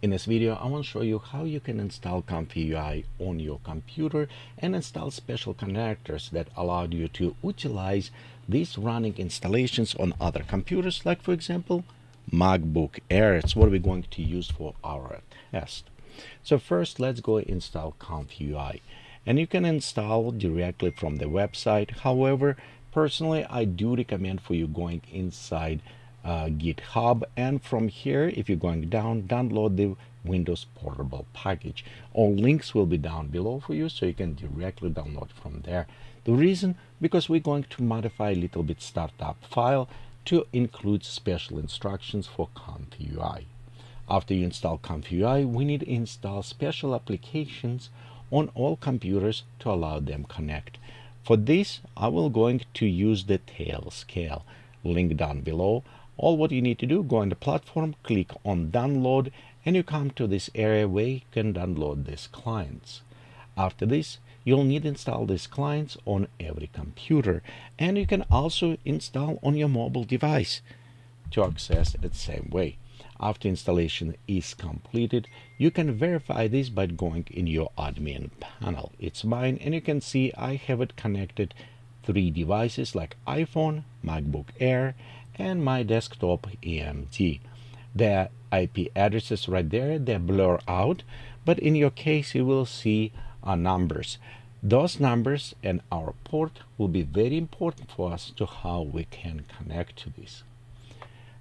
In this video, I want to show you how you can install ComfyUI on your computer and install special connectors that allow you to utilize these running installations on other computers, like for example, MacBook Air. It's what we're going to use for our test. So first, let's go install ComfyUI. And you can install directly from the website. However, personally, I do recommend for you going inside GitHub, and from here, if you're going down, download the Windows portable package. All links will be down below for you, so you can directly download from there. The reason, because we're going to modify a little bit startup file to include special instructions for ComfyUI. After you install ComfyUI, we need to install special applications on all computers to allow them connect. For this, I will going to use the Tailscale. Link down below. All what you need to do, go on the platform, click on download, and you come to this area where you can download these clients. After this, you'll need to install these clients on every computer, and you can also install on your mobile device to access it the same way. After installation is completed, you can verify this by going in your admin panel. It's mine, and you can see I have it connected 3 devices like iPhone, MacBook Air, and my desktop AMD. The IP addresses right there, they blur out, but in your case you will see numbers. Those numbers and our port will be very important for us to how we can connect to this.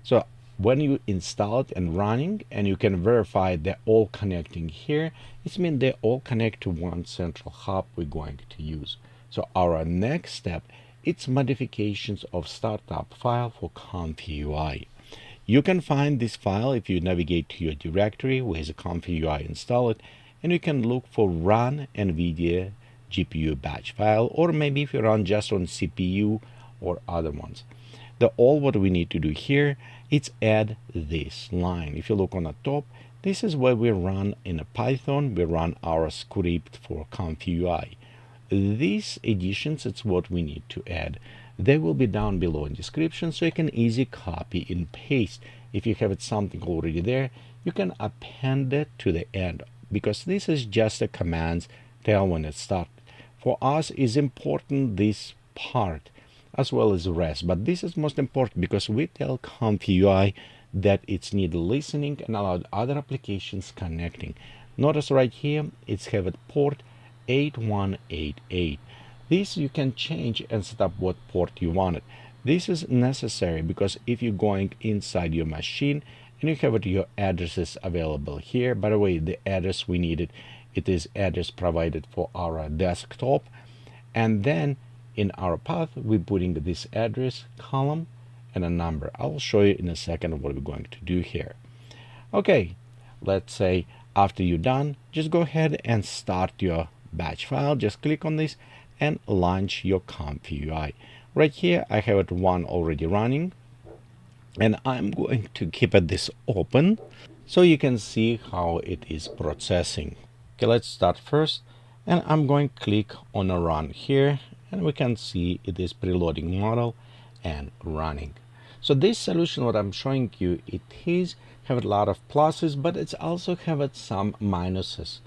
So when you install it and running, and you can verify they're all connecting here, it means they all connect to one central hub we're going to use. So our next step, it's modifications of startup file for ComfyUI. You can find this file if you navigate to your directory where the ComfyUI installed, and you can look for run NVIDIA GPU batch file, or maybe if you run just on CPU or other ones. All what we need to do here is add this line. If you look on the top, this is where we run in a Python, we run our script for ComfyUI. These additions, it's what we need to add. They will be down below in description, so you can easily copy and paste. If you have something already there, you can append it to the end, because this is just a commands tell when it starts. For us is important this part as well as the rest, but this is most important because we tell ComfyUI that it's need listening and allow other applications connecting. Notice right here it's have a port 8188. This you can change and set up what port you wanted. This is necessary because if you're going inside your machine and you have your addresses available here, by the way, the address we needed, it is address provided for our desktop, and then in our path we're putting this address column and a number. I'll show you in a second what we're going to do here. Okay, let's say after you're done, just go ahead and start your batch file. Just click on this and launch your ComfyUI. Right here I have it one already running, and I'm going to keep this open so you can see how it is processing. Okay, let's start first, and I'm going to click on a run here, and we can see it is preloading model and running. So this solution what I'm showing you, it is have a lot of pluses, but it's also have some minuses.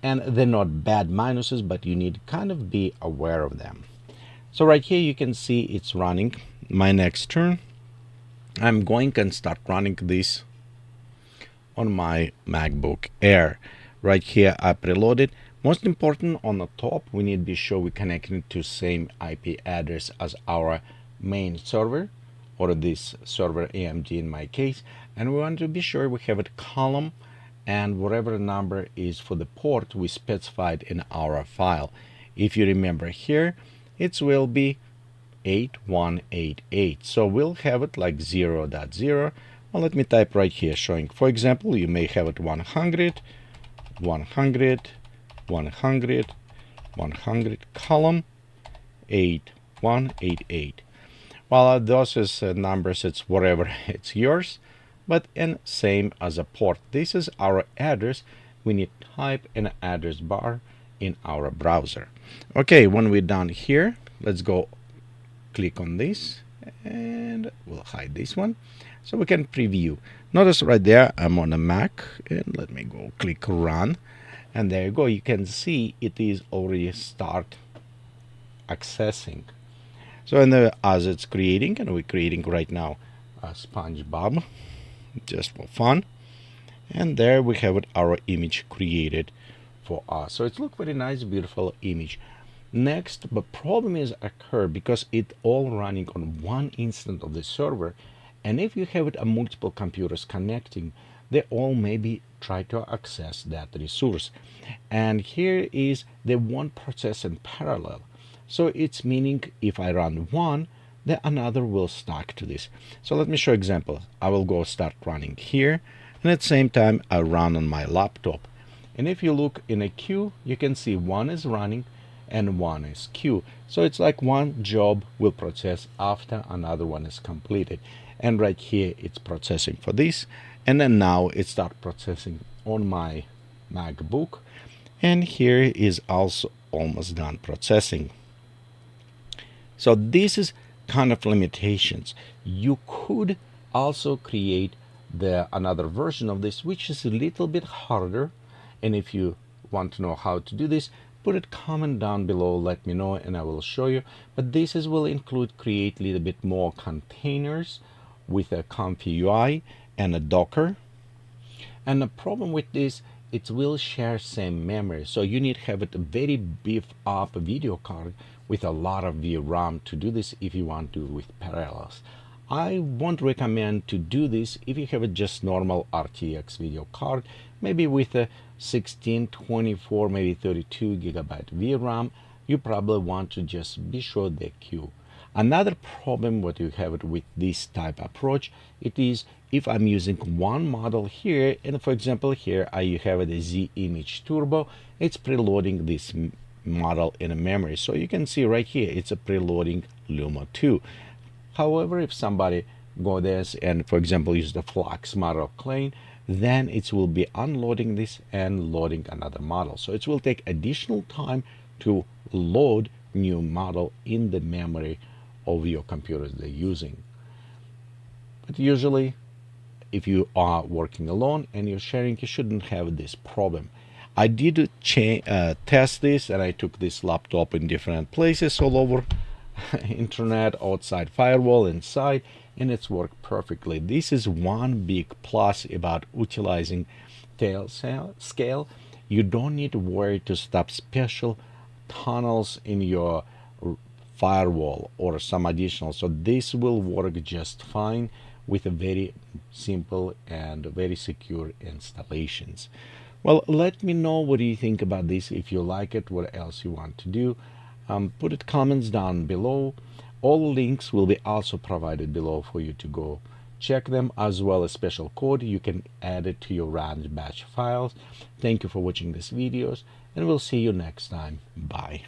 And they're not bad minuses, but you need to kind of be aware of them. So right here you can see it's running. My next turn, I'm going and start running this on my MacBook Air. Right here I preloaded. Most important, on the top we need to be sure we're connecting to same IP address as our main server, or this server AMD in my case, and we want to be sure we have a column and whatever number is for the port we specified in our file. If you remember here, it will be 8188, so we'll have it like 0.0. Well, let me type right here showing, for example, you may have it 100 100 100 100 column 8188. Well, those is numbers, it's whatever, it's yours, but and same as a port. This is our address. We need to type an address bar in our browser. Okay, when we're done here, let's go click on this, and we'll hide this one. So we can preview. Notice right there, I'm on a Mac, and let me go click run. And there you go. You can see it is already start accessing. So as it's creating, and we're creating right now a SpongeBob, just for fun. And there we have it, our image created for us. So it looks very nice, beautiful image. Next, the problem is occur because it all running on one instance of the server, and if you have it multiple computers connecting, they all maybe try to access that resource. And here is they won't process in parallel. So it's meaning if I run one, then another will stack to this. So let me show example. I will go start running here, and at the same time I run on my laptop. And if you look in a queue, you can see one is running and one is queue. So it's like one job will process after another one is completed. And right here it's processing for this, and then now it start processing on my MacBook, and here is also almost done processing. So this is kind of limitations. You could also create another version of this, which is a little bit harder. And if you want to know how to do this, put a comment down below, let me know, and I will show you. But this will include create a little bit more containers with a ComfyUI and a Docker. And the problem with this, it will share same memory. So you need to have a very beef up video card with a lot of VRAM to do this if you want to do with parallels. I won't recommend to do this if you have a just normal RTX video card, maybe with a 16, 24, maybe 32 gigabyte VRAM. You probably want to just be sure the queue. Another problem what you have with this type approach, it is if I'm using one model here, and for example here you have the Z image turbo, it's preloading this model in a memory. So you can see right here it's a preloading Luma 2. However, if somebody go this and for example use the Flux model clone, then it will be unloading this and loading another model. So it will take additional time to load new model in the memory of your computers they're using. But usually if you are working alone and you're sharing, you shouldn't have this problem. I did test this, and I took this laptop in different places all over internet, outside firewall, inside, and it's worked perfectly. This is one big plus about utilizing Tailscale. You don't need to worry to stop special tunnels in your firewall or some additional. So this will work just fine with a very simple and very secure installations. Well, let me know what do you think about this. If you like it, what else you want to do, put it comments down below. All links will be also provided below for you to go check them, as well as special code you can add it to your RAND batch files. Thank you for watching these videos, and we'll see you next time. Bye.